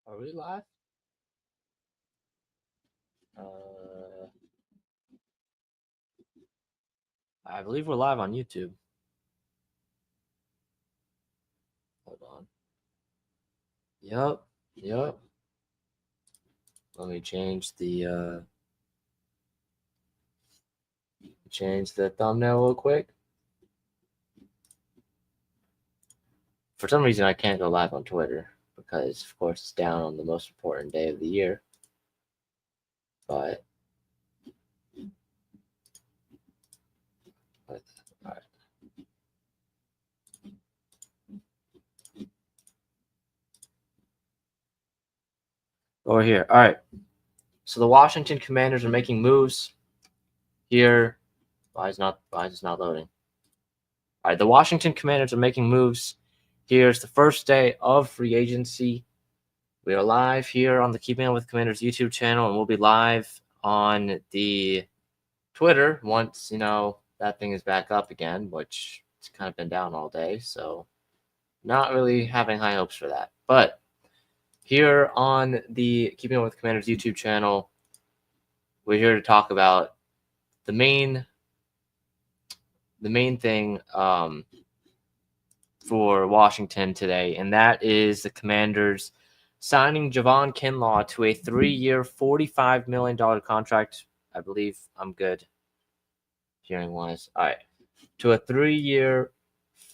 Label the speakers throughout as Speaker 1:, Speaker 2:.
Speaker 1: Are we live? Uh, I believe we're live on YouTube. Hold on. Yep. Yep. Let me change the thumbnail real quick. For some reason, I can't go live on Twitter because, of course, it's down on the most important day of the year. But all right. Over here. All right. So the Washington Commanders are making moves here. Why is it not loading? All right. The Washington Commanders are making moves. Here's the first day of free agency. We are live here on the Keeping Up with Commanders YouTube channel, and we'll be live on the Twitter once, that thing is back up again, which it's kind of been down all day. So not really having high hopes for that. But here on the Keeping Up with Commanders YouTube channel, we're here to talk about the main thing for Washington today, and that is the Commanders signing Javon Kinlaw to a 3-year, $45 million contract. I believe I'm good hearing wise. All right. To a 3-year,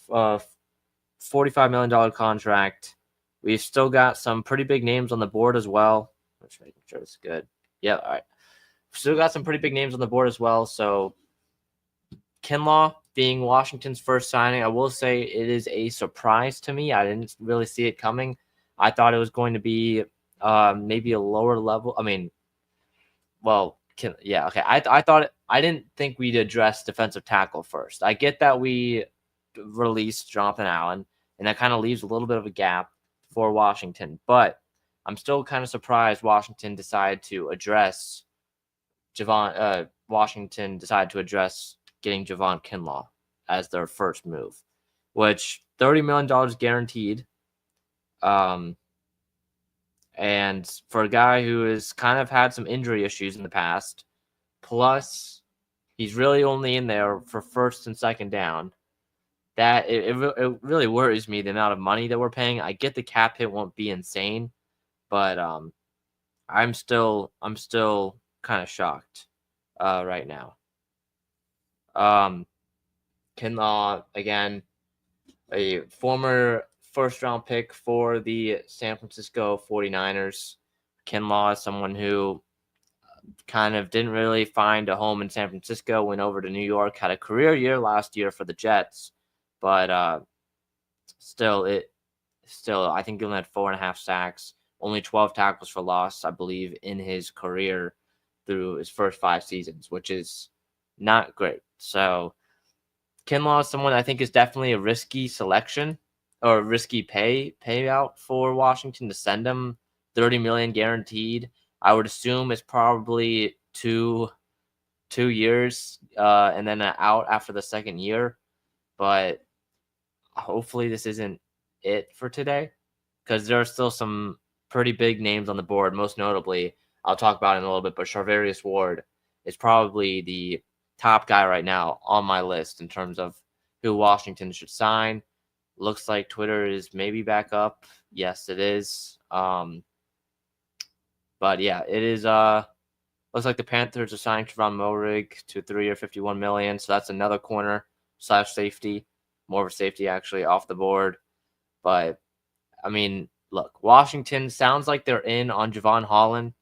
Speaker 1: $45 million contract. We've still got some pretty big names on the board as well. I'm just making sure this is good. Yeah, all right. Still got some pretty big names on the board as well. So Kinlaw being Washington's first signing, I will say it is a surprise to me. I didn't really see it coming. I thought it was going to be maybe a lower level. I mean, well, okay. I thought I didn't think we'd address defensive tackle first. I get that we released Jonathan Allen, and that kind of leaves a little bit of a gap for Washington. But I'm still kind of surprised Washington decided to address Washington decided to address getting Javon Kinlaw as their first move, which $30 million guaranteed. And for a guy who has kind of had some injury issues in the past, plus he's really only in there for first and second down, that it really worries me the amount of money that we're paying. I get the cap hit won't be insane, but I'm still kind of shocked right now. Kinlaw, again, a former first-round pick for the San Francisco 49ers. Kinlaw is someone who kind of didn't really find a home in San Francisco, went over to New York, had a career year last year for the Jets, but still, I think he only had 4.5 sacks, only 12 tackles for loss, I believe, in his career through his first 5 seasons, which is not great. So Kinlaw is someone I think is definitely a risky selection or a risky payout for Washington to send him. $30 million guaranteed. I would assume it's probably two years and then out after the second year. But hopefully this isn't it for today, because there are still some pretty big names on the board. Most notably, I'll talk about it in a little bit, but Charvarius Ward is probably the top guy right now on my list in terms of who Washington should sign. Looks like Twitter is maybe back up. Yes, it is. But yeah, it is. Looks like the Panthers are signing Trevon Moehrig to a 3-year, $51 million. So that's another corner / safety, more of a safety actually off the board. But I mean, look, Washington sounds like they're in on Javon Holland.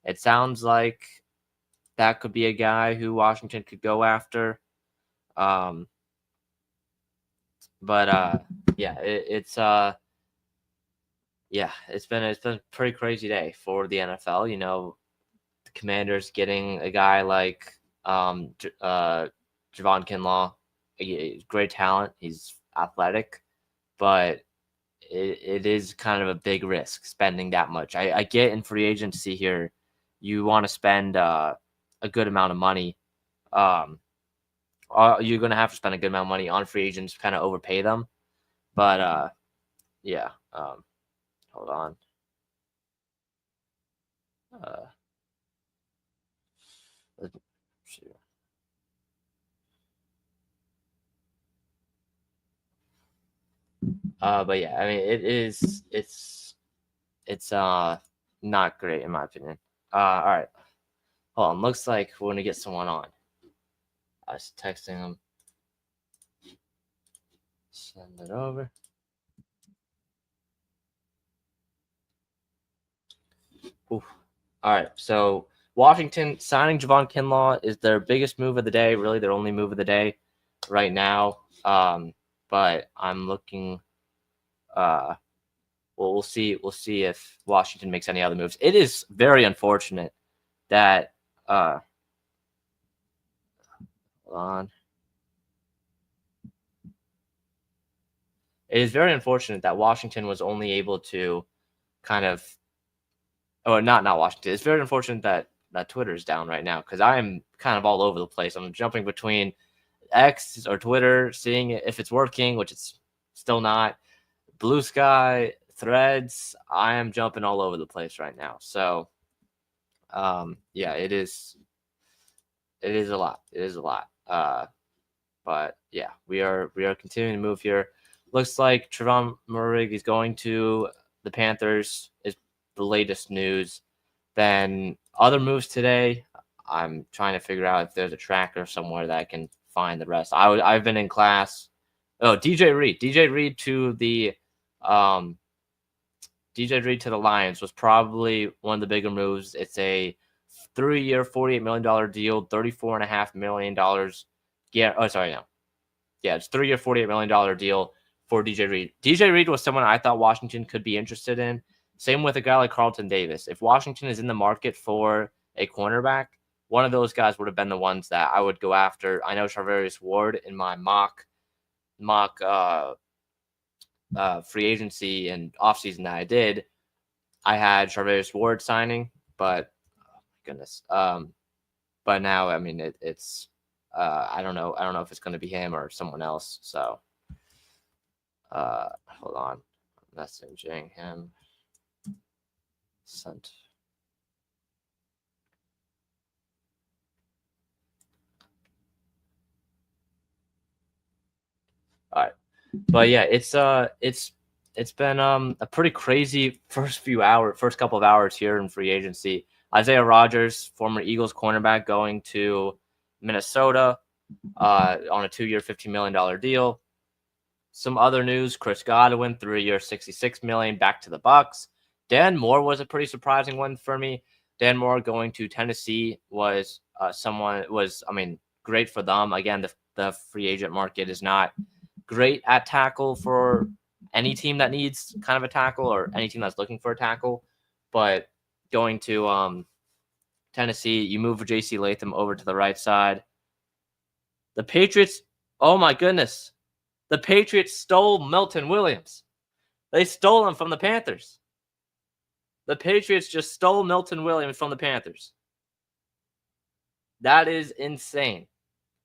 Speaker 1: It sounds like that could be a guy who Washington could go after. Yeah, it's been a pretty crazy day for the NFL. The Commanders getting a guy like Javon Kinlaw, great talent. He's athletic, but it is kind of a big risk spending that much. I get in free agency here, you want to spend a good amount of money. You're going to have to spend a good amount of money on free agents, kind of overpay them. But hold on. Uh, let's see. But yeah, I mean, it's not great in my opinion. All right, hold on. Looks like we're gonna get someone on. I was texting him. Send it over. Oof. All right, so Washington signing Javon Kinlaw is their biggest move of the day, really their only move of the day right now. But I'm looking. Well, we'll see. We'll see if Washington makes any other moves. It is very unfortunate that. Hold on. It is very unfortunate that Washington was only able to kind of, or not Washington. It's very unfortunate that Twitter is down right now because I am kind of all over the place. I'm jumping between X or Twitter, seeing if it's working, which it's still not. Blue Sky, Threads. I am jumping all over the place right now. So, yeah, it is. It is a lot. It is a lot. But yeah, we are continuing to move here. Looks like Trevon Moehrig is going to the Panthers. Is the latest news. Then other moves today. I'm trying to figure out if there's a tracker somewhere that I can find the rest. I've been in class. Oh, DJ Reed to the DJ Reed to the Lions was probably one of the bigger moves. It's a 3-year, $48 million deal, $34.5 million. Yeah. Oh, sorry, no. Yeah, it's 3-year, $48 million deal for DJ Reed. DJ Reed was someone I thought Washington could be interested in. Same with a guy like Carlton Davis. If Washington is in the market for a cornerback, one of those guys would have been the ones that I would go after. I know Charvarius Ward in my mock free agency and offseason that I did, I had Charvarius Ward signing, but oh my goodness. But now, I mean, it's I don't know if it's going to be him or someone else. So, hold on, messaging him. Sent. All right, but yeah, it's been a pretty crazy first couple of hours here in free agency. Isaiah Rodgers, former Eagles cornerback, going to Minnesota on a 2-year, $15 million deal. Some other news: Chris Godwin, 3-year, $66 million, back to the Bucs. Dan Moore was a pretty surprising one for me. Dan Moore going to Tennessee was great for them. Again, the free agent market is not great at tackle for any team that needs kind of a tackle or any team that's looking for a tackle. But going to Tennessee, you move J.C. Latham over to the right side. The Patriots, oh my goodness. The Patriots stole Milton Williams. They stole him from the Panthers. The Patriots just stole Milton Williams from the Panthers. That is insane.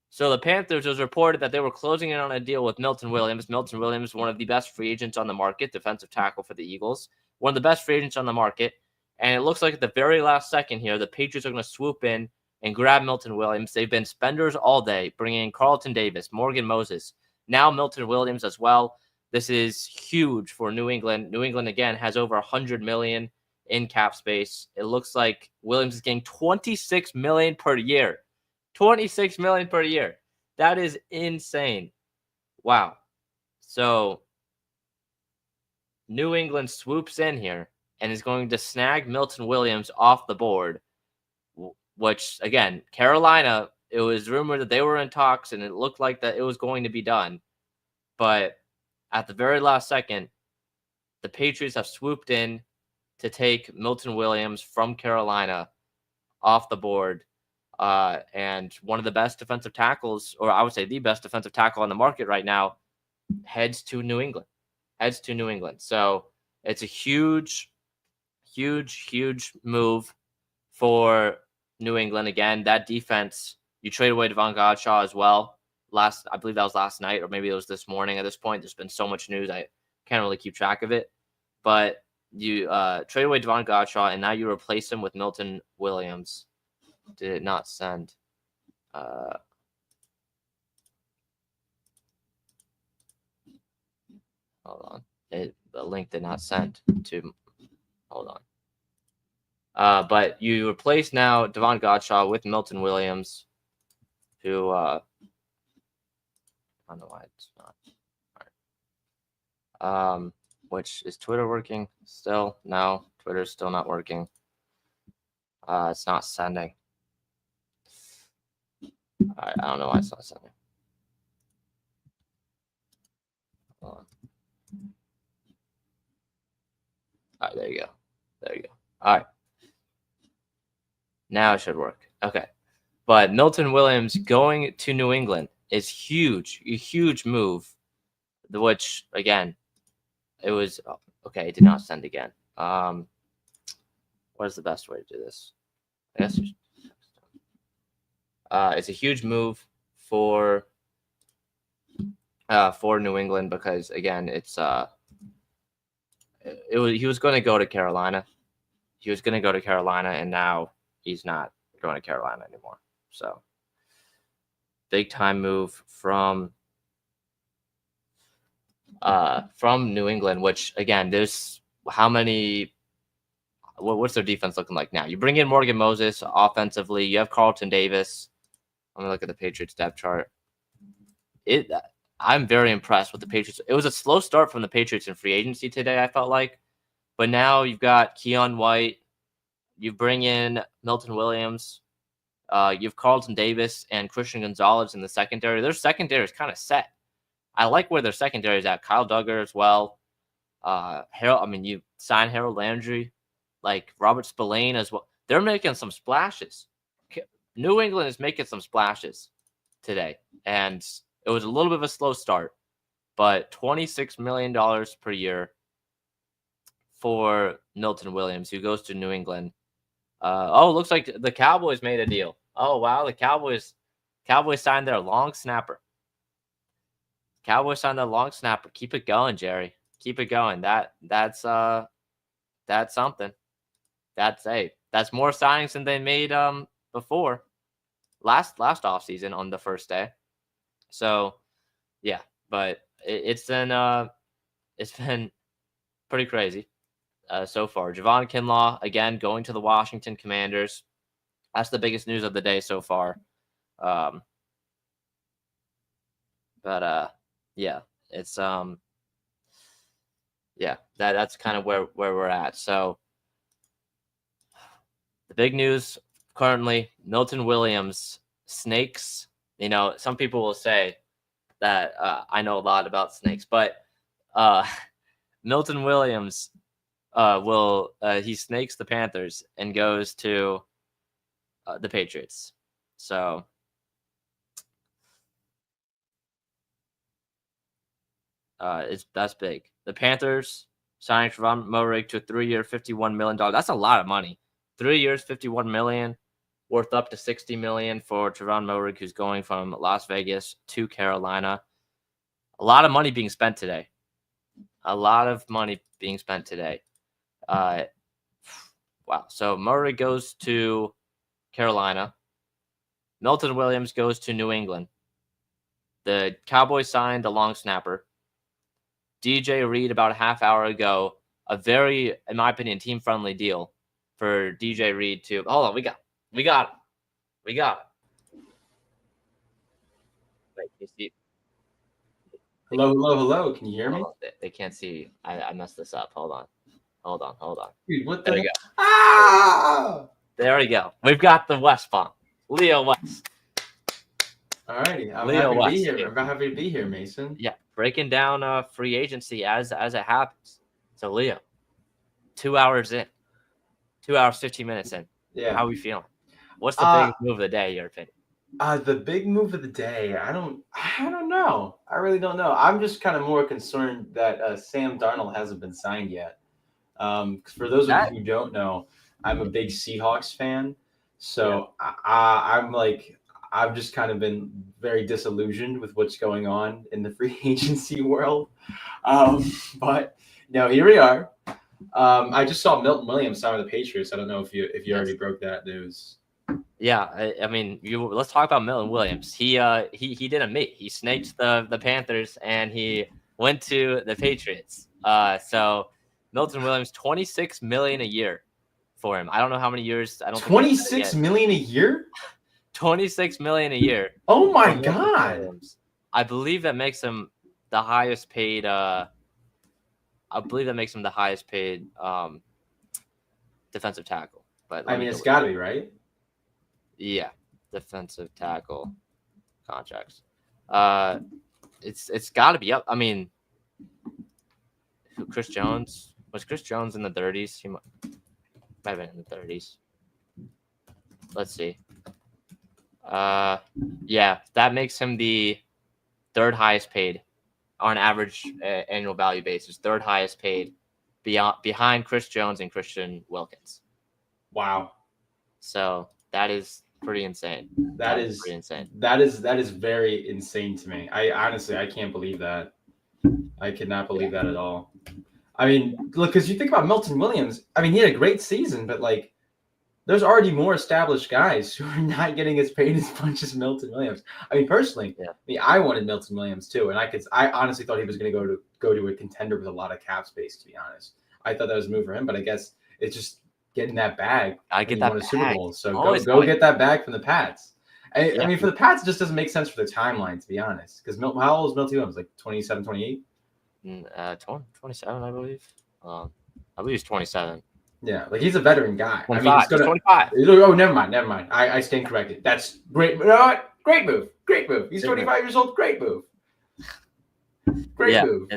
Speaker 1: So the Panthers, was reported that they were closing in on a deal with Milton Williams. Milton Williams, one of the best free agents on the market, defensive tackle for the Eagles, one of the best free agents on the market. And it looks like at the very last second here, the Patriots are going to swoop in and grab Milton Williams. They've been spenders all day, bringing in Carlton Davis, Morgan Moses, now Milton Williams as well. This is huge for New England. New England, again, has over $100 million in cap space. It looks like Williams is getting $26 million per year. $26 million per year. That is insane. Wow. So New England swoops in here and is going to snag Milton Williams off the board, which, again, Carolina, it was rumored that they were in talks and it looked like that it was going to be done. But at the very last second, the Patriots have swooped in to take Milton Williams from Carolina off the board. And one of the best defensive tackles, or I would say the best defensive tackle on the market right now, heads to New England. So it's a huge move for New England. Again, that defense, you trade away Devon Godshaw as well. I believe that was last night, or maybe it was this morning. At this point, there's been so much news, I can't really keep track of it. But you trade away Devon Gottschall, and now you replace him with Milton Williams. Did it not send? Hold on. The link did not send to. Hold on. But you replace now Devon Gottschall with Milton Williams, who I don't know why it's not. All right. Which is Twitter working still? No, Twitter's still not working. It's not sending. I don't know why it's not sending. Hold on. All right, there you go. There you go. All right. Now it should work. Okay. But Milton Williams going to New England is huge, a huge move, which, again, it was okay. It did not send again. What is the best way to do this? I guess it's a huge move for New England because, again, it's he was going to go to Carolina. He was going to go to Carolina, and now he's not going to Carolina anymore. So big time move from New England, which, again, there's how many what's their defense looking like now? You bring in Morgan Moses offensively, you have Carlton Davis. Let me look at the Patriots depth chart. I'm very impressed with the Patriots. It was a slow start from the Patriots in free agency today, I felt like. But now you've got Keon White, you bring in Milton Williams, you have Carlton Davis and Christian Gonzalez in the secondary. Their secondary is kind of set. I like where their secondary is at. Kyle Duggar as well. You sign Harold Landry, like Robert Spillane as well. They're making some splashes. New England is making some splashes today. And it was a little bit of a slow start, but $26 million per year for Milton Williams, who goes to New England. It looks like the Cowboys made a deal. Oh, wow. The Cowboys signed their long snapper. Cowboys signed their long snapper. Keep it going, Jerry. Keep it going. That's something. That's more signings than they made before last offseason on the first day. So yeah, but it's been pretty crazy so far. Javon Kinlaw again going to the Washington Commanders. That's the biggest news of the day so far. Yeah, it's that's kind of where we're at. So the big news currently, Milton Williams, snakes. You know, some people will say that I know a lot about snakes, but Milton Williams he snakes the Panthers and goes to the Patriots. So that's big. The Panthers signed Javon Moehrig to a 3-year, $51 million. That's a lot of money. 3 years, $51 million, worth up to $60 million for Javon Moehrig, who's going from Las Vegas to Carolina. A lot of money being spent today. Wow. So Moehrig goes to Carolina. Milton Williams goes to New England. The Cowboys signed a long snapper. DJ Reed about a half hour ago, a very, in my opinion, team-friendly deal for DJ Reed to hold on. We got it. Wait, you see?
Speaker 2: Hello. Can you hear me?
Speaker 1: They can't see. I messed this up. Hold on.
Speaker 2: Dude, what
Speaker 1: There
Speaker 2: the?
Speaker 1: we go.
Speaker 2: Ah!
Speaker 1: There we go. We've got the West bomb. Leo West.
Speaker 2: Alrighty, I'm
Speaker 1: Leo
Speaker 2: happy
Speaker 1: West,
Speaker 2: to be here.
Speaker 1: dude.
Speaker 2: I'm happy to be here, Mason.
Speaker 1: Yeah, breaking down free agency as it happens. So Leo, 2 hours in, 2 hours 15 minutes in.
Speaker 2: Yeah.
Speaker 1: How are we feeling? What's the biggest move of the day, in your opinion?
Speaker 2: The big move of the day. I don't know. I really don't know. I'm just kind of more concerned that Sam Darnold hasn't been signed yet. For those of you who don't know, I'm a big Seahawks fan, so yeah. I've just kind of been very disillusioned with what's going on in the free agency world. But no, here we are. I just saw Milton Williams sign with the Patriots. I don't know if you
Speaker 1: Yes.
Speaker 2: already broke that news.
Speaker 1: Yeah, I mean, let's talk about Milton Williams. He didn't meet. He snaked the Panthers and he went to the Patriots. So Milton Williams, 26 million a year for him. I don't know how many years. I don't think they said it
Speaker 2: 26
Speaker 1: yet.
Speaker 2: million a year?
Speaker 1: 26 million a year
Speaker 2: Oh
Speaker 1: for
Speaker 2: my
Speaker 1: Milton
Speaker 2: God.
Speaker 1: Williams. I believe that makes him the highest paid. I believe that makes him the highest paid defensive tackle. But
Speaker 2: I
Speaker 1: let me
Speaker 2: mean, it's
Speaker 1: double
Speaker 2: got to
Speaker 1: check.
Speaker 2: be, right?
Speaker 1: Yeah, defensive tackle contracts. It's got to be up. I mean, Chris Jones was Chris Jones in the 30s. He might have been in the 30s. Let's see. Yeah, that makes him the third highest paid on average annual value basis. Third highest paid behind Chris Jones and Christian Wilkins.
Speaker 2: Wow.
Speaker 1: So that is pretty insane.
Speaker 2: That is
Speaker 1: pretty insane.
Speaker 2: That is very insane to me. I honestly, I can't believe that. I cannot believe that at all. I mean, look, because you think about Milton Williams. I mean, he had a great season, but like, there's already more established guys who are not getting as paid as much as Milton Williams. I mean, personally,
Speaker 1: Yeah.
Speaker 2: I mean, I wanted Milton Williams too, and I honestly thought he was going to go to a contender with a lot of cap space. To be honest, I thought that was a move for him, but I guess it's just getting that bag.
Speaker 1: I
Speaker 2: When
Speaker 1: get
Speaker 2: you
Speaker 1: that
Speaker 2: won a Super
Speaker 1: bag.
Speaker 2: Bowl, so
Speaker 1: Always
Speaker 2: go get that bag from the Pats. I
Speaker 1: Yeah.
Speaker 2: mean, for the Pats, it just doesn't make sense for the timeline, to be honest. Because how old is Milton Williams? Like 27, 28?
Speaker 1: 27, I believe. I believe he's 27.
Speaker 2: Yeah, like he's a veteran guy. I
Speaker 1: 25.
Speaker 2: mean, it's
Speaker 1: He's
Speaker 2: gonna.
Speaker 1: 25.
Speaker 2: Oh, never mind. I stand corrected. That's great. You know what? Great move. He's 25 years old. Great move. Great move.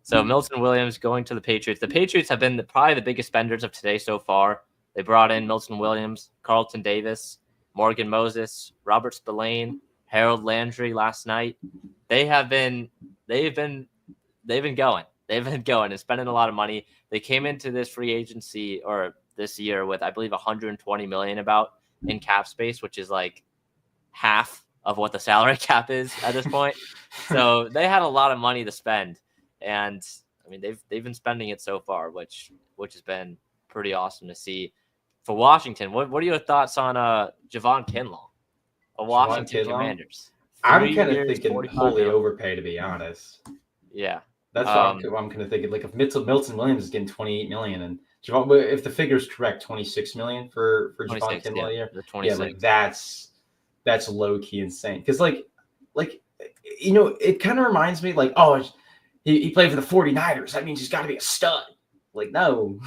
Speaker 1: So Milton Williams going to the Patriots. The Patriots have been probably the biggest spenders of today so far. They brought in Milton Williams, Carlton Davis, Morgan Moses, Robert Spillane, Harold Landry last night. They've been going. They've been going and spending a lot of money. They came into this free agency or this year with, I believe, 120 million about in cap space, which is like half of what the salary cap is at this point. So they had a lot of money to spend, and I mean they've been spending it so far, which has been pretty awesome to see. For Washington, what are your thoughts on Javon Kinlaw, Washington Commanders?
Speaker 2: I'm kind of thinking wholly overpay, to be honest.
Speaker 1: Yeah,
Speaker 2: that's what I'm kind of thinking. Like if Milton Williams is getting 28 million, and Javon, if the figure is correct, 26 million for Javon Kinlaw a year. Yeah, like that's low key insane. Because like you know, it kind of reminds me like, oh, he played for the 49ers. That means he's got to be a stud. Like, no.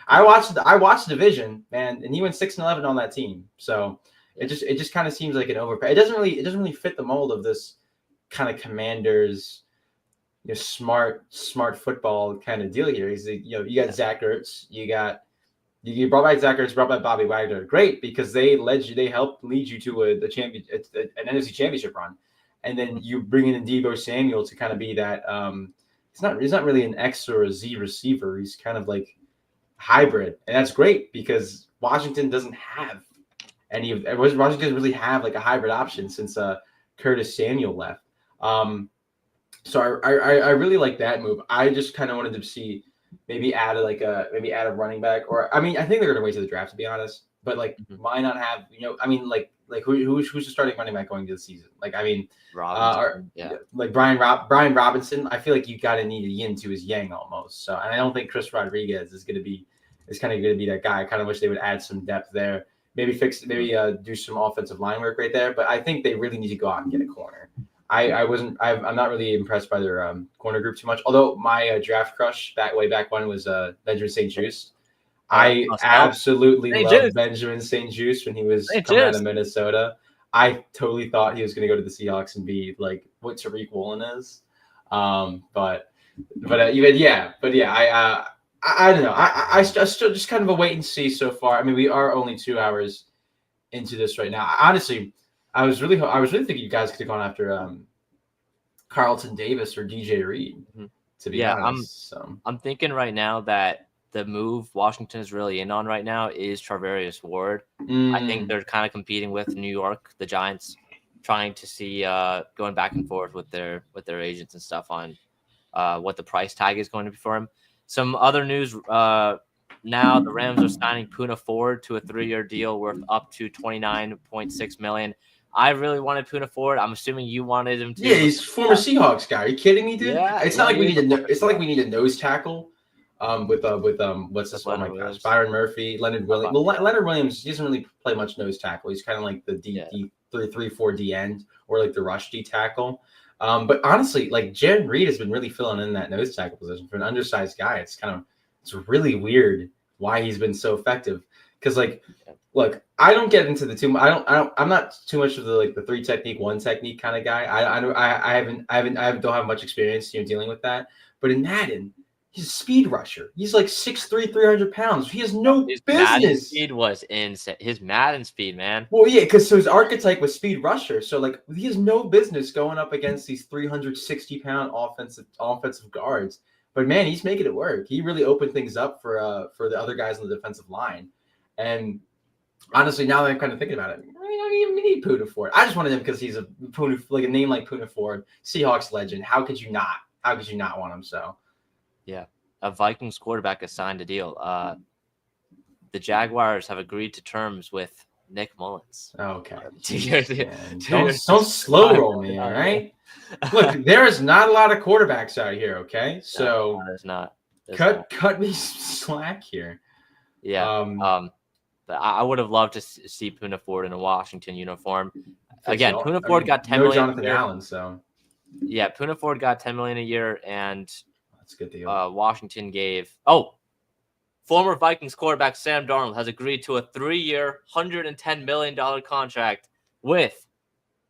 Speaker 2: I watched the division, man, and he went 6-11 on that team. So it just kind of seems like an overpay. It doesn't really fit the mold of this kind of Commanders, you know, smart football kind of deal here. He's you got Zach Ertz, you brought back Zach Ertz, brought back Bobby Wagner. Great, because they helped lead you to an NFC championship run. And then you bring in Deebo Samuel to kind of be that he's not really an X or a Z receiver. He's kind of like hybrid. And that's great because Washington doesn't have Washington doesn't really have like a hybrid option since Curtis Samuel left. So I really like that move. I just kind of wanted to see maybe add a running back, or I mean, I think they're gonna wait to the draft, to be honest. But like, why not have, you know? I mean, like who's the starting running back going into the season? Like, I mean, like Brian Robinson. I feel like you got to need a yin to his yang almost. So, and I don't think Chris Rodriguez is kind of going to be that guy. I kind of wish they would add some depth there. Maybe do some offensive line work right there. But I think they really need to go out and get a corner. I'm not really impressed by their corner group too much. Although my draft crush way back when was Benjamin St-Juste. I absolutely loved Benjamin St-Juste when he was coming out of Minnesota. I totally thought he was going to go to the Seahawks and be like what Tariq Woolen is. But I don't know. I still just kind of a wait and see so far. I mean, we are only 2 hours into this right now. Honestly, I was really thinking you guys could have gone after Carlton Davis or DJ Reed. To be honest,
Speaker 1: I'm thinking right now that the move Washington is really in on right now is Charvarius Ward. I think they're kind of competing with New York, the Giants, trying to see going back and forth with their agents and stuff on what the price tag is going to be for him. Some other news. Now the Rams are signing Poona Ford to a 3-year deal worth up to $29.6 million. I really wanted Poona Ford. I'm assuming you wanted him to.
Speaker 2: Yeah, he's former Seahawks guy. Are you kidding me, dude?
Speaker 1: Yeah,
Speaker 2: It's not like we
Speaker 1: he is
Speaker 2: need
Speaker 1: a
Speaker 2: a. It's not like we
Speaker 1: former
Speaker 2: need a nose tackle. What's this? Oh my
Speaker 1: Leonard
Speaker 2: gosh,
Speaker 1: Williams.
Speaker 2: Byron Murphy, Leonard Williams. Well, Leonard Williams, he doesn't really play much nose tackle. He's kind of like the D 3-4 D end or like the rush D tackle. But honestly, like Jared Reed has been really filling in that nose tackle position for an undersized guy. It's really weird why he's been so effective. Because like, look, I don't get into the too. I'm not too much of the 3 technique, 1 technique kind of guy. I don't have much experience dealing with that. But in Madden, he's a speed rusher. He's like 6'3", 300 pounds. He has no
Speaker 1: his
Speaker 2: business.
Speaker 1: Madden speed was insane. His Madden speed, man.
Speaker 2: Well, yeah, because his archetype was speed rusher. So like he has no business going up against these 360-pound offensive guards. But man, he's making it work. He really opened things up for the other guys on the defensive line. And honestly, now that I'm kind of thinking about it, we don't even need Poona Ford. I just wanted him because he's a name like Poona Ford, Seahawks legend. How could you not? How could you not want him? So,
Speaker 1: yeah, a Vikings quarterback has signed a deal. The Jaguars have agreed to terms with Nick Mullins.
Speaker 2: Okay.
Speaker 1: 2 years.
Speaker 2: Don't slow roll me, all right? Look, there is not a lot of quarterbacks out here, okay? So
Speaker 1: no, there's not.
Speaker 2: Cut me slack here.
Speaker 1: Yeah. But I would have loved to see Poona Ford in a Washington uniform. Again, Poona Ford got $10 million.
Speaker 2: Jonathan Allen, so
Speaker 1: yeah, Poona Ford got $10 million a year, and
Speaker 2: that's a good deal.
Speaker 1: Washington gave former Vikings quarterback Sam Darnold has agreed to a 3-year, $110 million contract with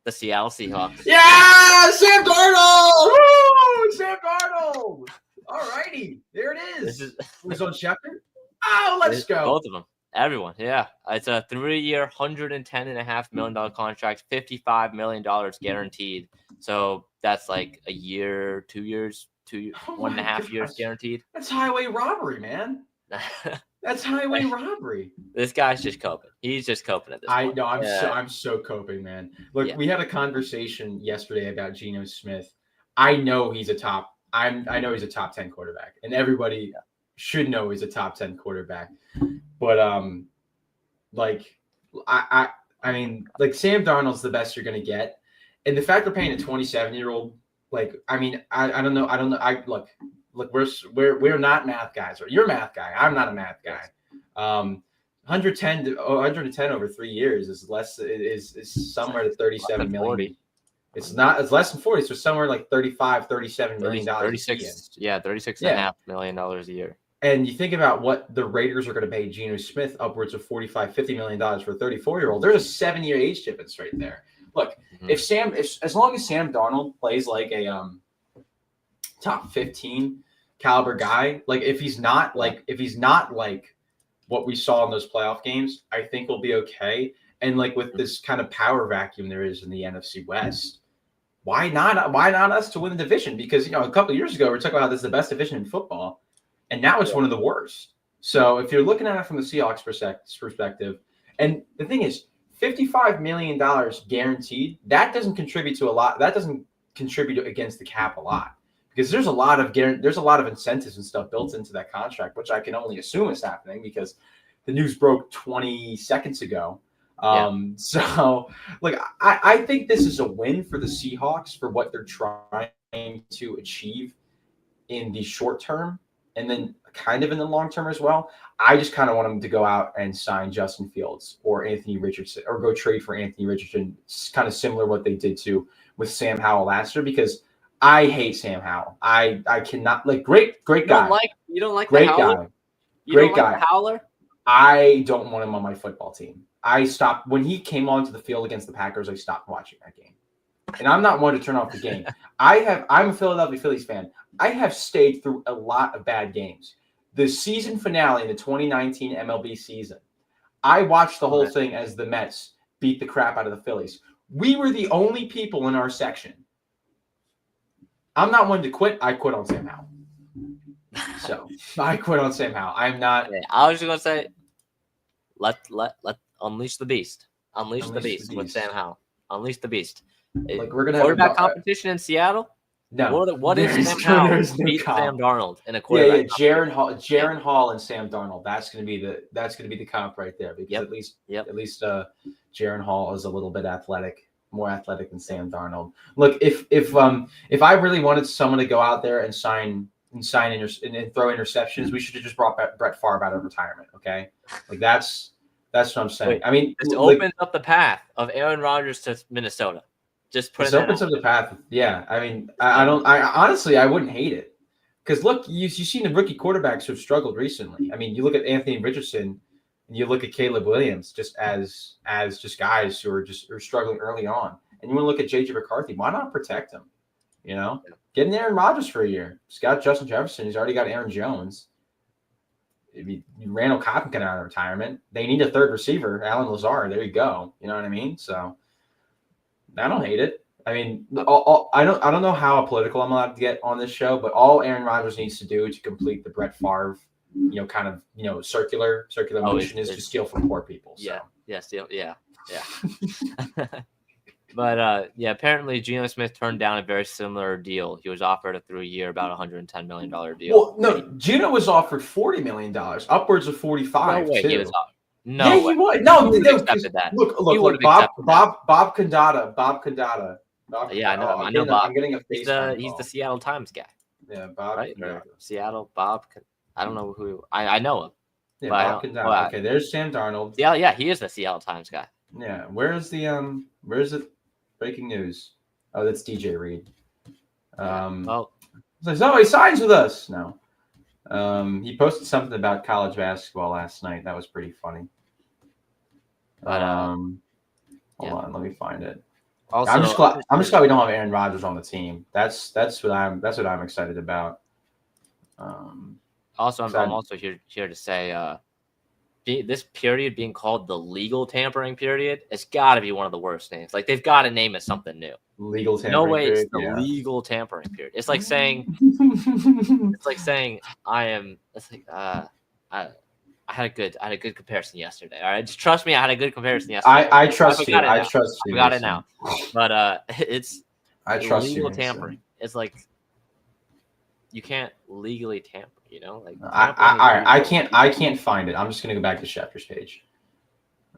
Speaker 1: the Seattle Seahawks.
Speaker 2: Yeah, Sam Darnold! Woo! Sam Darnold! All righty, there it is. Was on Shepard? Oh, let's go.
Speaker 1: Both of them. Everyone, yeah. It's a 3-year, $110.5 million contract, $55 million guaranteed. So that's like a year, 2 years, 1.5 years guaranteed.
Speaker 2: That's highway robbery, man. That's highway robbery.
Speaker 1: This guy's just coping. He's just coping at this point.
Speaker 2: I'm so coping, man. Look, we had a conversation yesterday about Geno Smith. I know he's a top 10 quarterback, and everybody should know he's a top 10 quarterback. But I mean, like Sam Darnold's the best you're gonna get, and the fact we're paying a 27-year-old, like, I mean, I don't know. Look, we're not math guys. You're a math guy. I'm not a math guy. 110 over 3 years is less is somewhere to 37 million.
Speaker 1: 40.
Speaker 2: It's less than 40. So somewhere like 35, 37 million dollars.
Speaker 1: 36. Yeah, $36.5 million a year.
Speaker 2: And you think about what the Raiders are going to pay Geno Smith, upwards of $45, $50 million for a 34-year-old. There's a 7-year age difference right there. Look, as long as Sam Darnold plays like a top 15 caliber guy, like if he's not like what we saw in those playoff games, I think we'll be okay. And like with this kind of power vacuum there is in the NFC West, why not us to win the division? Because a couple of years ago we were talking about this is the best division in football. And now it's one of the worst. So if you're looking at it from the Seahawks perspective, and the thing is, $55 million guaranteed, that doesn't contribute to a lot. That doesn't contribute against the cap a lot, because there's a lot of incentives and stuff built into that contract, which I can only assume is happening because the news broke 20 seconds ago. So like I think this is a win for the Seahawks for what they're trying to achieve in the short term. And then kind of in the long term as well. I just kind of want them to go out and sign Justin Fields or Anthony Richardson, or go trade for Anthony Richardson. It's kind of similar what they did with Sam Howell last year, because I hate Sam Howell. I cannot, like, great guy.
Speaker 1: You don't like
Speaker 2: great
Speaker 1: the Howler?
Speaker 2: guy.
Speaker 1: You
Speaker 2: great
Speaker 1: don't
Speaker 2: guy.
Speaker 1: Like the Howler?
Speaker 2: I don't want him on my football team. I stopped when he came onto the field against the Packers. I stopped watching that game. And I'm not one to turn off the game. I'm a Philadelphia Phillies fan. I have stayed through a lot of bad games. The season finale in the 2019 MLB season, I watched the whole thing as the Mets beat the crap out of the Phillies. We were the only people in our section. I'm not one to quit. I quit on Sam Howell. So I quit on Sam Howell. I'm not.
Speaker 1: I was just gonna say, let unleash the beast. Unleash the beast with Sam Howell. Unleash the beast.
Speaker 2: Like, we're gonna
Speaker 1: quarterback competition in Seattle.
Speaker 2: No,
Speaker 1: What if
Speaker 2: there's
Speaker 1: somehow
Speaker 2: there's no
Speaker 1: beat Sam
Speaker 2: comp.
Speaker 1: Darnold in a
Speaker 2: Yeah,
Speaker 1: quarterback?
Speaker 2: Jaron Hall and Sam Darnold. That's gonna be the comp right there because
Speaker 1: Yep.
Speaker 2: at least
Speaker 1: Yep.
Speaker 2: Jaron Hall is a little bit athletic, more athletic than Sam Darnold. Look, if I really wanted someone to go out there and and throw interceptions, we should have just brought Brett Favre out of retirement. Okay, like that's what I'm saying.
Speaker 1: Wait,
Speaker 2: I mean,
Speaker 1: this
Speaker 2: like
Speaker 1: opens up the path of Aaron Rodgers to Minnesota. Just putting
Speaker 2: this
Speaker 1: that
Speaker 2: opens
Speaker 1: out.
Speaker 2: up the path. Yeah, I mean, I don't. I honestly, I wouldn't hate it because look, you've seen the rookie quarterbacks who have struggled recently. I mean, you look at Anthony Richardson and you look at Caleb Williams, just as just guys who are struggling early on. And you want to look at JJ McCarthy. Why not protect him? You know, get in Aaron Rodgers for a year. He's got Justin Jefferson. He's already got Aaron Jones. Randall Cobb can out of retirement. They need a third receiver, Alan Lazard. There you go. You know what I mean? So I don't hate it. I mean, I don't know how political I'm allowed to get on this show, but all Aaron Rodgers needs to do to complete the Brett Favre, kind of circular motion is to steal from poor people. So.
Speaker 1: Yeah. But apparently Geno Smith turned down a very similar deal. He was offered a 3-year, about $110 million deal.
Speaker 2: Well, no, Geno was offered $40 million, upwards of 45.
Speaker 1: No way,
Speaker 2: too.
Speaker 1: he was offered.
Speaker 2: No, yeah, he was. No,
Speaker 1: he accepted that.
Speaker 2: Look, Bob Condata.
Speaker 1: Yeah, I know Bob.
Speaker 2: I'm getting a
Speaker 1: he's the Seattle Times guy.
Speaker 2: Yeah, Bob.
Speaker 1: Right? Seattle Bob. I don't know who. I know him.
Speaker 2: Yeah, Bob Condata. Okay, there's Sam Darnold.
Speaker 1: Yeah, he is the Seattle Times guy.
Speaker 2: Yeah, where's it? Breaking news. Oh, that's DJ Reed. So he signs with us. No. He posted something about college basketball last night. That was pretty funny.
Speaker 1: But
Speaker 2: hold on, let me find it.
Speaker 1: Also,
Speaker 2: I'm just glad we don't have Aaron Rodgers on the team. That's what I'm excited about.
Speaker 1: I'm also here to say this period being called the legal tampering period, it's got to be one of the worst names. Like they've got to name it something new.
Speaker 2: Legal tampering.
Speaker 1: No way,
Speaker 2: period,
Speaker 1: it's the legal tampering period. It's like saying, I had a good comparison yesterday. All right, just trust me. I had a good comparison yesterday.
Speaker 2: I trust you. I trust you.
Speaker 1: I got it now. But it's legal tampering. It's like you can't legally tamper. Like
Speaker 2: I can't find it. I'm just gonna go back to Schefter's page.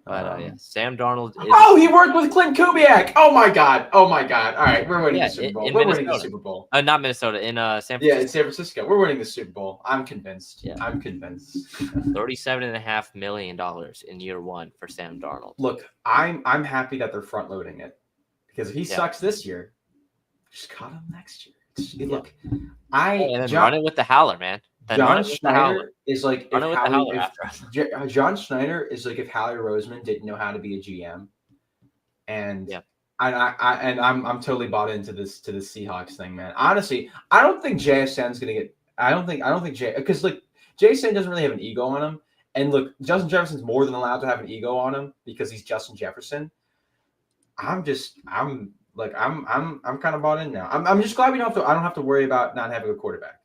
Speaker 1: But Sam Darnold.
Speaker 2: He worked with Clint Kubiak. Oh my god. All right, we're winning the Super Bowl. We're winning the Super Bowl.
Speaker 1: Not Minnesota, in San Francisco.
Speaker 2: Yeah, in San Francisco. We're winning the Super Bowl. I'm convinced. Yeah. I'm convinced.
Speaker 1: $37.5 million in year one for Sam Darnold.
Speaker 2: Look, I'm happy that they're front loading it because if he sucks this year, just cut him next year. Look,
Speaker 1: run it with the howler, man.
Speaker 2: John Schneider is like John Schneider is like if Howie Roseman didn't know how to be a GM, and I'm totally bought into this Seahawks thing, man. Honestly, I don't think JSN's gonna get. I don't think because like JSN doesn't really have an ego on him, and look, Justin Jefferson's more than allowed to have an ego on him because he's Justin Jefferson. I'm kind of bought in now. I'm just glad I don't have to worry about not having a quarterback.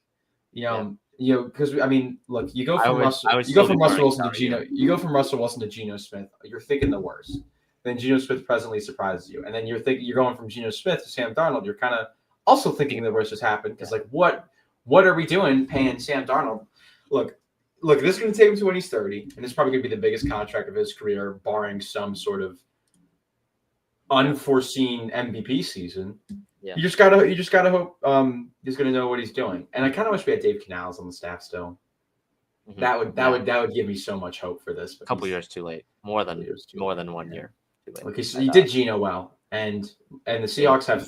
Speaker 2: Because I mean, look, you go from Russell Wilson to Geno. You go from Russell Wilson to Geno Smith. You're thinking the worst. Then Geno Smith presently surprises you, and then you're going from Geno Smith to Sam Darnold. You're kind of also thinking the worst has happened because like what are we doing paying Sam Darnold? Look, this is going to take him to when he's 30, and it's probably going to be the biggest contract of his career, barring some sort of unforeseen MVP season. Yeah. You just gotta hope he's gonna know what he's doing. And I kind of wish we had Dave Canales on the staff still. Mm-hmm. That would give me so much hope for this.
Speaker 1: A couple years too late. More than 1 year. Too late.
Speaker 2: Okay, so you did Geno well, and the Seahawks have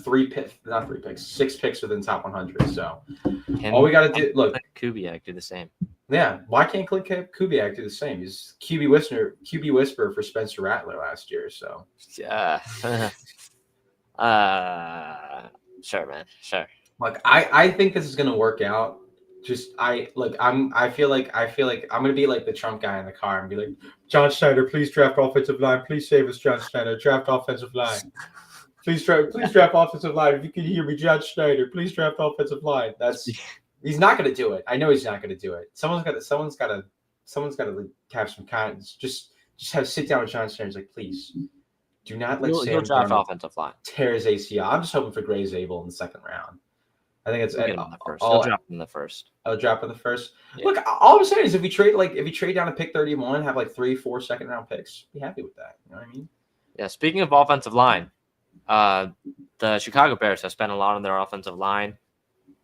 Speaker 2: 6 picks within top 100. So all we gotta do, look,
Speaker 1: Kubiak do the same.
Speaker 2: Yeah, why can't Clint Kubiak do the same? He's QB whisperer for Spencer Rattler last year. So
Speaker 1: yeah. Sure, man. Sure.
Speaker 2: Like I think this is gonna work out. I feel like I'm gonna be like the Trump guy in the car and be like, John Schneider, please draft offensive line. Please save us, John Schneider. Draft offensive line. Please draft offensive line. If you can hear me, John Schneider, please draft offensive line. He's not gonna do it. I know he's not gonna do it. Someone's gotta have some kind. Just have sit down with John Schneider. He's like, please. Do not let Sam
Speaker 1: draft offensive line.
Speaker 2: Tear his ACL. I'm just hoping for Gray Zabel in the second round. I think it's
Speaker 1: We'll get him in the first. He'll
Speaker 2: all.
Speaker 1: drop him in the first.
Speaker 2: I'll drop in the first.
Speaker 1: Yeah.
Speaker 2: Look, all I'm saying is if you trade down to pick 31, have like 3-4 second round picks, be happy with that. You know what I mean?
Speaker 1: Yeah. Speaking of offensive line, the Chicago Bears have spent a lot on their offensive line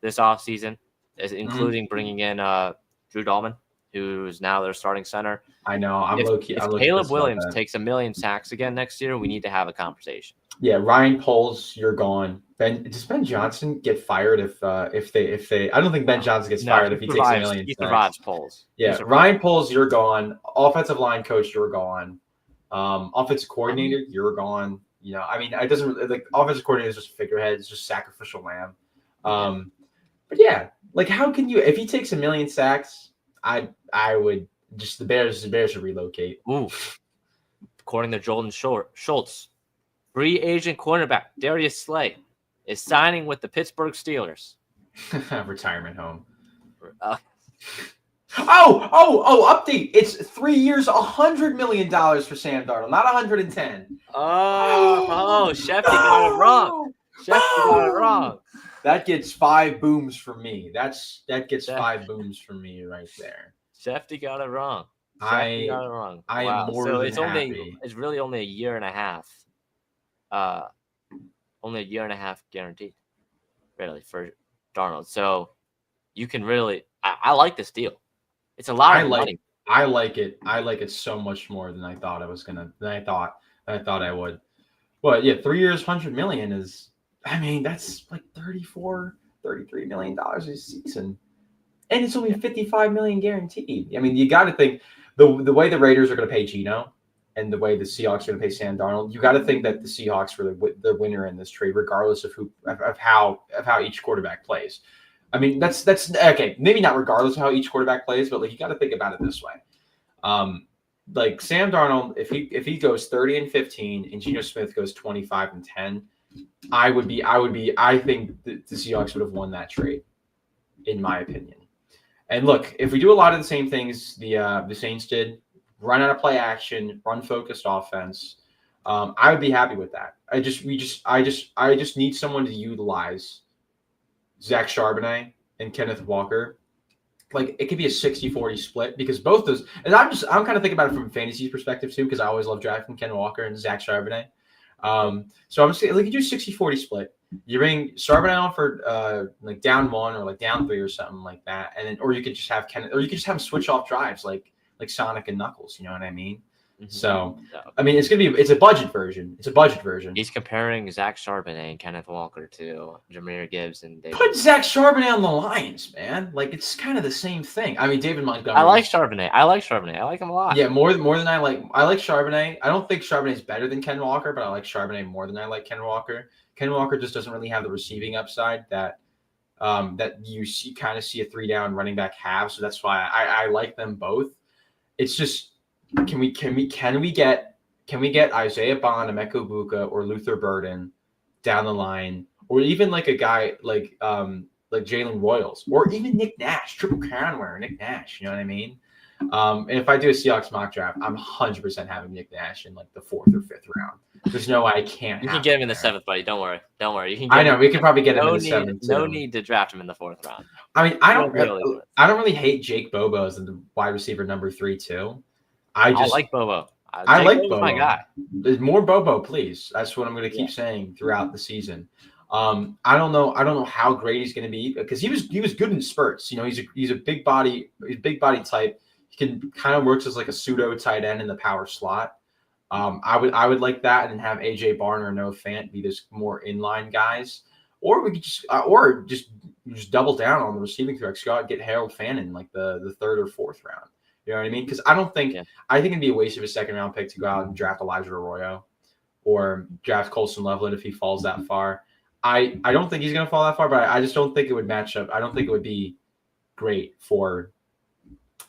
Speaker 1: this offseason, including bringing in Drew Dahlman, who is now their starting center.
Speaker 2: I know. I'm
Speaker 1: If
Speaker 2: low-key
Speaker 1: Caleb Williams takes 1 million sacks again next year, we need to have a conversation.
Speaker 2: Yeah, Ryan Poles, you're gone. Does Ben Johnson get fired if they? I don't think Ben Johnson gets fired if he takes 1 million.
Speaker 1: He survives Poles.
Speaker 2: Yeah, Ryan Poles, you're gone. Offensive line coach, you're gone. Offensive coordinator, you're gone. You know, I mean, it doesn't like offensive coordinator is just a figurehead. It's just sacrificial lamb. But yeah, like how can you? If he takes 1 million sacks, I would just the Bears should relocate.
Speaker 1: Ooh, according to Jordan Schultz, free agent cornerback Darius Slay is signing with the Pittsburgh Steelers.
Speaker 2: Retirement home. Update. It's 3 years, $100 million for Sam Darnold, not 110.
Speaker 1: Shefty got it wrong. Got it wrong.
Speaker 2: That gets 5 booms from me. That gets 5 booms from me right there.
Speaker 1: Shefty got it wrong.
Speaker 2: I am more than happy.
Speaker 1: It's really only a year and a half. Only a year and a half guaranteed, really, for Darnold. So you can really, I like this deal. It's a lot of money.
Speaker 2: I like it. I like it so much more than I thought I was gonna. Than I thought I would. Well, yeah, 3 years, $100 million is. I mean, that's like $33 million a season, and it's only $55 million guaranteed. I mean, you got to think the way the Raiders are going to pay Geno, and the way the Seahawks are going to pay Sam Darnold. You got to think that the Seahawks were the winner in this trade, regardless of how each quarterback plays. I mean, that's okay. Maybe not regardless of how each quarterback plays, but like you got to think about it this way. Like Sam Darnold, if he goes 30-15 and Geno Smith goes 25-10, I think the Seahawks would have won that trade, in my opinion. And look, if we do a lot of the same things the Saints did, run out of play action, run focused offense, I would be happy with that. I just need someone to utilize Zach Charbonnet and Kenneth Walker. Like it could be a 60-40 split because both those, and I'm kind of thinking about it from a fantasy perspective too, because I always love drafting Ken Walker and Zach Charbonnet. So I'm just saying, like you do 60-40 split. You bring Charbonnet on for like down 1 or like down 3 or something like that, and then or you could just have Kenneth, or you could just have him switch off drives like Sonic and Knuckles. You know what I mean? Mm-hmm. So I mean, it's a budget version.
Speaker 1: He's comparing Zach Charbonnet and Kenneth Walker to Jahmyr Gibbs and David.
Speaker 2: Put Zach Charbonnet on the Lions, man. Like it's kind of the same thing. I mean, David Montgomery.
Speaker 1: I like Charbonnet. I like him a lot.
Speaker 2: Yeah, more than I like. I like Charbonnet. I don't think Charbonnet is better than Ken Walker, but I like Charbonnet more than I like Ken Walker. Ken Walker just doesn't really have the receiving upside that you kind of see a 3-down running back have. So that's why I like them both. It's just. Can we get Isaiah Bond, Emeka Egbuka, or Luther Burden down the line, or even like a guy like Jalen Royals, or even Nick Nash, triple crown wearer Nick Nash. You know what I mean? And if I do a Seahawks mock draft, I'm 100% having Nick Nash in like the 4th or 5th round. There's no way I can't.
Speaker 1: You can get him in the 7th, buddy. Don't worry. You can.
Speaker 2: I know we can probably get him in the 7th.
Speaker 1: No need to draft him in the 4th round.
Speaker 2: I mean, I don't really hate Jake Bobo as the wide receiver number 3 too. I
Speaker 1: like Bobo.
Speaker 2: I like Bobo.
Speaker 1: My guy.
Speaker 2: There's more Bobo, please. That's what I'm going to keep saying throughout the season. I don't know how great he's going to be because he was good in spurts. You know, he's a big body type. He can kind of works as like a pseudo tight end in the power slot. I would like that and then have AJ Barn or Noah Fant be this more inline guys, or we could just double down on the receiving threats. Go out and get Harold Fannin like the 3rd or 4th round. You know what I mean? Because I think it'd be a waste of a 2nd round pick to go out and draft Elijah Arroyo or draft Colson Loveland if he falls that far. I don't think he's going to fall that far, but I just don't think it would match up. I don't think it would be great for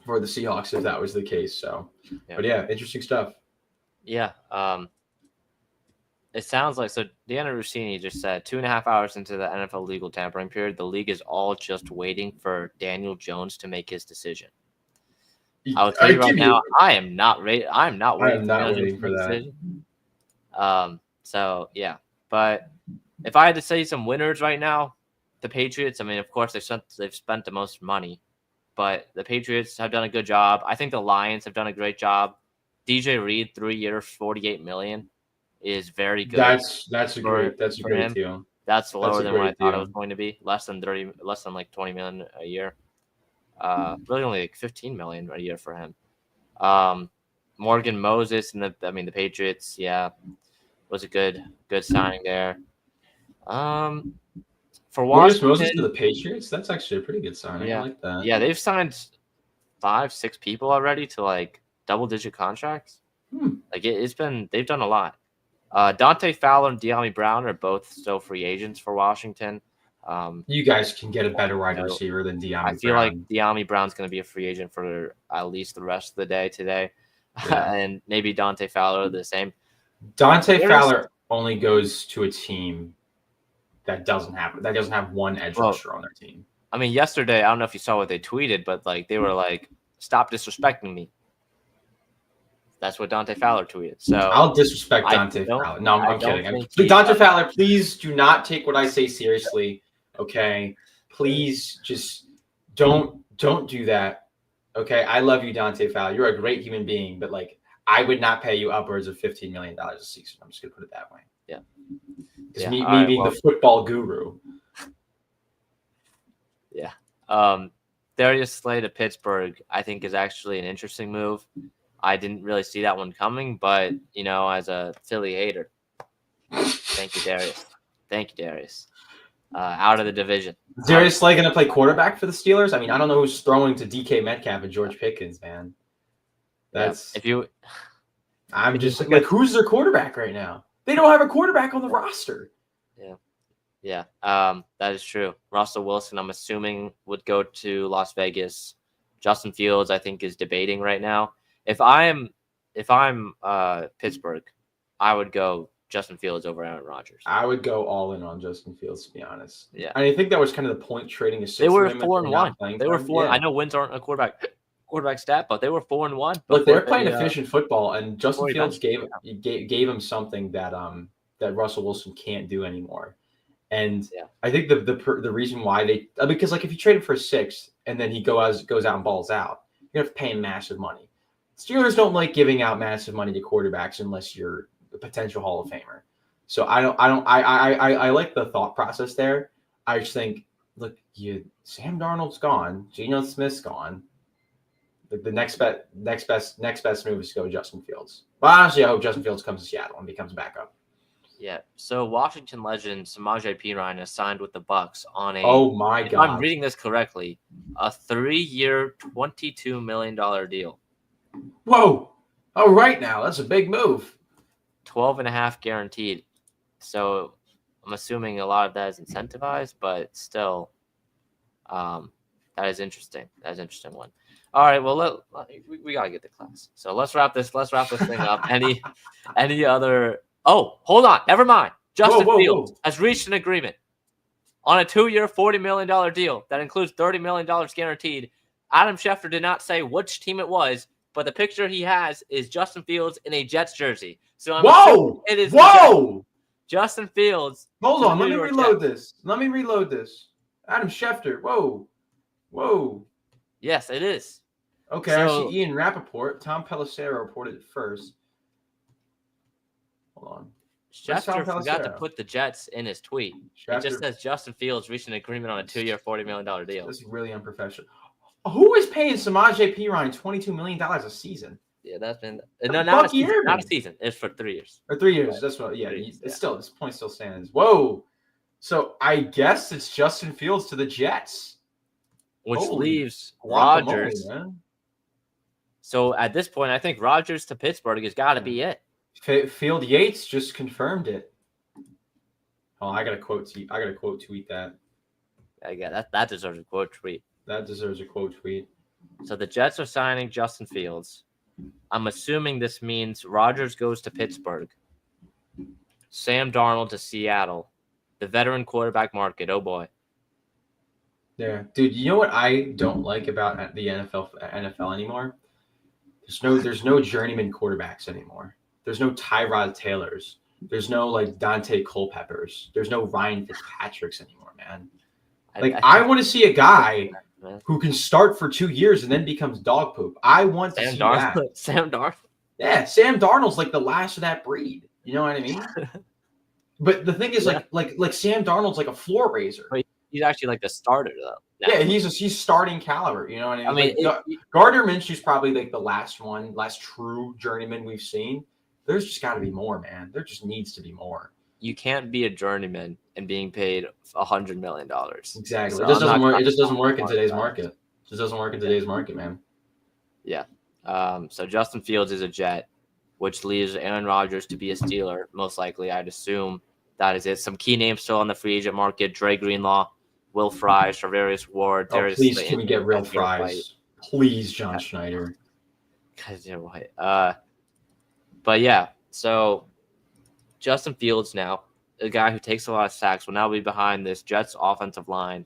Speaker 2: the Seahawks if that was the case. So, but yeah, interesting stuff.
Speaker 1: Yeah. It sounds like Deanna Rossini just said 2.5 hours into the NFL legal tampering period, the league is all just waiting for Daniel Jones to make his decision. I'll tell you right now, I am not waiting for that. So yeah, but if I had to say some winners right now, the Patriots, I mean, of course, they've spent the most money, but the Patriots have done a good job. I think the Lions have done a great job. DJ Reed, 3 years, $48 million, is very good
Speaker 2: That's a
Speaker 1: for
Speaker 2: great
Speaker 1: him.
Speaker 2: deal.
Speaker 1: That's lower
Speaker 2: a
Speaker 1: than what I
Speaker 2: great
Speaker 1: thought it
Speaker 2: deal.
Speaker 1: was going to be. Less than like 20 million a year. Really only like 15 million a year for him. Morgan Moses and the Patriots, yeah, was a good signing there. For
Speaker 2: Morris Moses to
Speaker 1: Washington,
Speaker 2: the Patriots. That's actually a pretty good signing. I
Speaker 1: yeah,
Speaker 2: like that.
Speaker 1: yeah, they've signed 5-6 people already to like double-digit contracts. Like they've done a lot. Dante Fowler and De'Ami Brown are both still free agents for Washington.
Speaker 2: You guys can get a better wide receiver than De'Ami Brown.
Speaker 1: I feel like De'Ami Brown's going to be a free agent for at least the rest of the day today, and maybe Dante Fowler the same.
Speaker 2: Dante Fowler only goes to a team that doesn't have one edge rusher on their team.
Speaker 1: I mean, yesterday, I don't know if you saw what they tweeted, but like they were like, "Stop disrespecting me." That's what Dante Fowler tweeted. So
Speaker 2: I'll disrespect Dante Fowler. No, I'm kidding. Dante Fowler, please do not take what I say seriously. Okay, please just don't do that. Okay, I love you, Dante Fowler. You're a great human being, but like I would not pay you upwards of $15 million a season. I'm just gonna put it that way.
Speaker 1: Yeah.
Speaker 2: Because me being the football guru.
Speaker 1: Yeah. Darius Slay to Pittsburgh, I think, is actually an interesting move. I didn't really see that one coming, but as a Philly hater, thank you, Darius. Out of the division.
Speaker 2: Is Darius Slay going to play quarterback for the Steelers? I mean, I don't know who's throwing to DK Metcalf and George Pickens, man. I'm just like, who's their quarterback right now? They don't have a quarterback on the roster.
Speaker 1: Yeah, that is true. Russell Wilson, I'm assuming, would go to Las Vegas. Justin Fields, I think, is debating right now. If I'm Pittsburgh, I would go Justin Fields over Aaron Rodgers.
Speaker 2: I would go all in on Justin Fields, to be honest.
Speaker 1: Yeah,
Speaker 2: I think that was kind of the point trading a sixth.
Speaker 1: They were 4-1. They were 4. Yeah. I know wins aren't a quarterback stat, but they were 4-1.
Speaker 2: Look, they're playing efficient football, and Justin Fields gave him something that that Russell Wilson can't do anymore. And I think the reason why because like if you trade him for a sixth and then he goes out and balls out, you're gonna have to pay him massive money. Steelers don't like giving out massive money to quarterbacks unless you're a potential Hall of Famer. So I like the thought process there. I just think, look, Sam Darnold's gone, Geno Smith's gone. The next best move is to go Justin Fields. But honestly, I hope Justin Fields comes to Seattle and becomes backup.
Speaker 1: Yeah. So Washington legend Samaje Perine has signed with the Bucs on a.
Speaker 2: Oh my God!
Speaker 1: If I'm reading this correctly, a 3-year, $22 million deal.
Speaker 2: Whoa! All right, now that's a big move.
Speaker 1: 12.5 guaranteed. So I'm assuming a lot of that is incentivized, but still, that is interesting. That's an interesting one. All right, well, we gotta get to class. So let's wrap this thing up. Any other? Oh, hold on. Never mind. Justin Fields has reached an agreement on a 2-year, $40 million deal that includes $30 million guaranteed. Adam Schefter did not say which team it was, but the picture he has is Justin Fields in a Jets jersey. So I'm assuming it is Justin Fields.
Speaker 2: Hold on. Let me reload this. Adam Schefter. Whoa.
Speaker 1: Yes, it is.
Speaker 2: Okay, actually, Ian Rappaport, Tom Pelissero reported it first. Hold on.
Speaker 1: Schefter forgot to put the Jets in his tweet. It just says Justin Fields reached an agreement on a 2-year, $40 million deal.
Speaker 2: That's really unprofessional. Who is paying Samaje Perine $22 million a season?
Speaker 1: Yeah, that's been not a season. It's for 3 years.
Speaker 2: Or 3 years. That's what. Yeah, it's still this point still stands. Whoa. So I guess it's Justin Fields to the Jets,
Speaker 1: which leaves Rodgers. So at this point, I think Rodgers to Pittsburgh has got to be it.
Speaker 2: Field Yates just confirmed it. Oh, I got a quote tweet that.
Speaker 1: Yeah, that deserves a quote tweet.
Speaker 2: That deserves a quote tweet.
Speaker 1: So the Jets are signing Justin Fields. I'm assuming this means Rodgers goes to Pittsburgh. Sam Darnold to Seattle. The veteran quarterback market. Oh boy.
Speaker 2: Yeah, dude. You know what I don't like about the NFL anymore? There's no journeyman quarterbacks anymore. There's no Tyrod Taylors. There's no like Dante Culpeppers. There's no Ryan Fitzpatricks anymore, man. I want to see a guy
Speaker 1: man.
Speaker 2: who can start for 2 years and then becomes dog poop. I want to see that.
Speaker 1: Sam Darnold.
Speaker 2: Yeah, Sam Darnold's like the last of that breed. You know what I mean? But the thing is,
Speaker 1: Yeah.
Speaker 2: like Sam Darnold's like a floor raiser.
Speaker 1: But he's actually like the starter though.
Speaker 2: Now. Yeah, he's starting caliber. You know what I mean?
Speaker 1: Like,
Speaker 2: Gardner Minshew's probably like the last true journeyman we've seen. There's just got to be more, man. There just needs to be more.
Speaker 1: You can't be a journeyman and being paid $100 million.
Speaker 2: Exactly. So it just doesn't work. It just doesn't work in today's market. It just doesn't work in today's market, man.
Speaker 1: Yeah. So Justin Fields is a Jet, which leaves Aaron Rodgers to be a Steeler, most likely. I'd assume that is it. Some key names still on the free agent market: Dre Greenlaw, Will Fry, Charvarius Ward.
Speaker 2: Please, can we get real Fries? Please, John Schneider.
Speaker 1: But yeah, so Justin Fields now, a guy who takes a lot of sacks, will now be behind this Jets offensive line.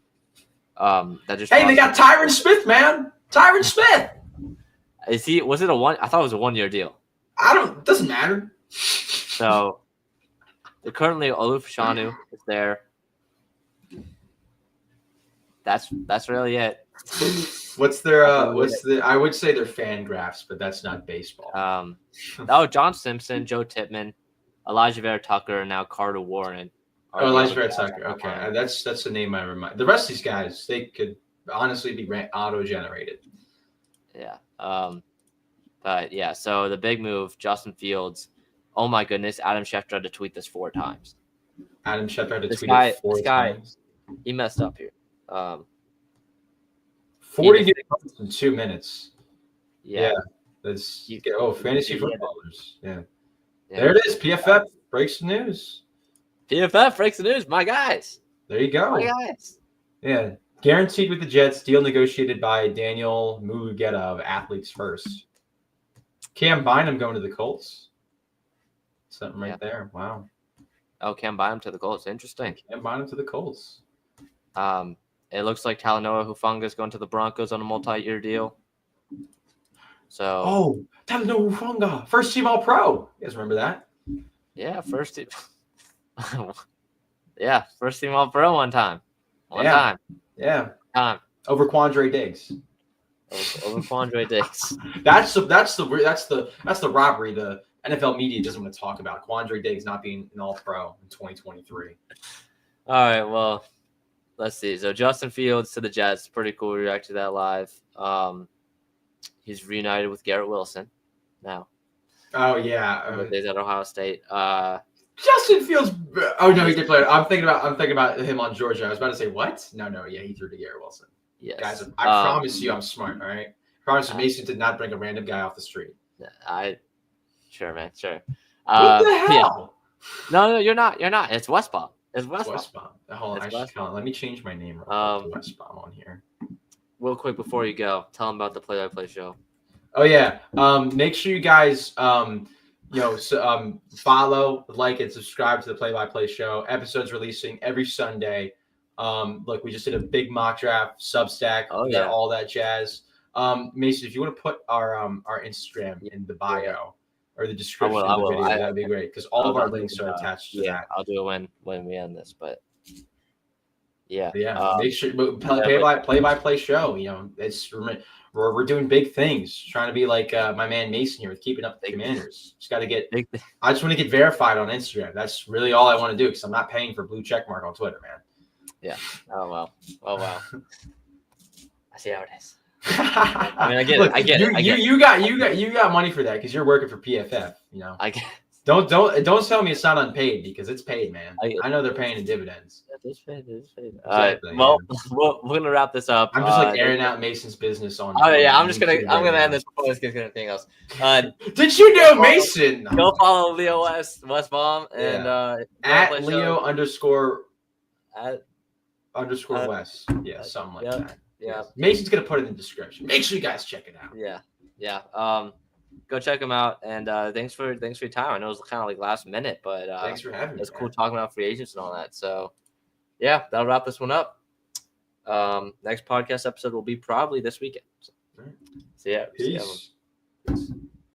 Speaker 1: They
Speaker 2: got Tyron Smith, man. Tyron Smith.
Speaker 1: Is he? Was it a one? I thought it was a 1-year deal.
Speaker 2: It doesn't matter.
Speaker 1: So currently Oluf Shanu is there. That's really it.
Speaker 2: What's their I would say they're fan graphs, but that's not baseball.
Speaker 1: John Simpson, Joe Tippmann, Elijah Vera Tucker, and now Carter Warren.
Speaker 2: Elijah Vera Tucker. Okay, that's the name I remind. The rest of these guys, they could honestly be auto-generated.
Speaker 1: Yeah. But yeah, so the big move, Justin Fields. Oh my goodness, Adam Schefter had to tweet this 4 times.
Speaker 2: Adam Schefter had to tweet it 4 times.
Speaker 1: He messed up here.
Speaker 2: 40 games in 2 minutes.
Speaker 1: Yeah.
Speaker 2: That's fantasy footballers. Yeah. There it is. PFF breaks the news.
Speaker 1: PFF breaks the news. My guys.
Speaker 2: There you go.
Speaker 1: My guys.
Speaker 2: Yeah. Guaranteed with the Jets. Deal negotiated by Daniel Mugeta of Athletes First. Cam Bynum going to the Colts. Something right there. Wow.
Speaker 1: Oh, Cam Bynum to the Colts. Interesting.
Speaker 2: Cam Bynum to the Colts.
Speaker 1: It looks like Talanoa Hufanga is going to the Broncos on a multi-year deal. So.
Speaker 2: Talanoa Hufanga, first team All-Pro. You guys remember that?
Speaker 1: Yeah, first team. First team All-Pro one time.
Speaker 2: Yeah. Over Quandre Diggs.
Speaker 1: Over Quandre Diggs.
Speaker 2: That's the robbery the NFL media doesn't want to talk about. Quandre Diggs not being an All-Pro in 2023.
Speaker 1: All right, well, let's see. So Justin Fields to the Jets, pretty cool. We reacted to that live. He's reunited with Garrett Wilson now.
Speaker 2: Oh yeah,
Speaker 1: days at Ohio State.
Speaker 2: Justin Fields. Oh no, he did play. I'm thinking about him on Georgia. I was about to say what? No, yeah, he threw to Garrett Wilson.
Speaker 1: Yes,
Speaker 2: guys, I promise you, I'm smart. All right, I promise you, Mason did not bring a random guy off the street.
Speaker 1: Sure, man, sure.
Speaker 2: What the hell?
Speaker 1: Yeah. No, you're not. It's Westbaum. It's
Speaker 2: Westbaum. Hold on, let me change my name. Westbaum on here.
Speaker 1: Real quick before you go, tell them about the play-by-play show.
Speaker 2: Oh yeah, make sure you guys follow, like, and subscribe to the play-by-play show. Episodes releasing every Sunday. Look, we just did a big mock draft, Substack, all that jazz. Mason, if you want to put our Instagram in the bio or the description of the video, that'd be great because all of our links are attached to that.
Speaker 1: I'll do it when we end this, but yeah.
Speaker 2: Make sure play-by-play show. We're doing big things, trying to be like my man Mason here with keeping up with the Commanders. I just want to get verified on Instagram. That's really all I want to do because I'm not paying for blue check mark on Twitter, man.
Speaker 1: Yeah. Oh wow. I see how it is. I mean, I get it.
Speaker 2: You got money for that because you're working for PFF.
Speaker 1: I get.
Speaker 2: Don't tell me it's not unpaid because it's paid, man. I know they're paying in dividends.
Speaker 1: It's paid. All right. Well, we're gonna wrap this up.
Speaker 2: I'm just airing out Mason's business on.
Speaker 1: Oh yeah, I'm gonna end this before this gets anything else.
Speaker 2: Did you know Mason?
Speaker 1: Go follow Leo Westbaum and
Speaker 2: at Leo _ West. Yeah, something like that.
Speaker 1: Yeah.
Speaker 2: Mason's gonna put it in the description. Make sure you guys check it out.
Speaker 1: Yeah. Go check them out, and thanks for your time. I know it was kind of like last minute, but
Speaker 2: thanks for having me.
Speaker 1: It's cool talking about free agents and all that. So, yeah, that'll wrap this one up. Next podcast episode will be probably this weekend. So,
Speaker 2: Peace.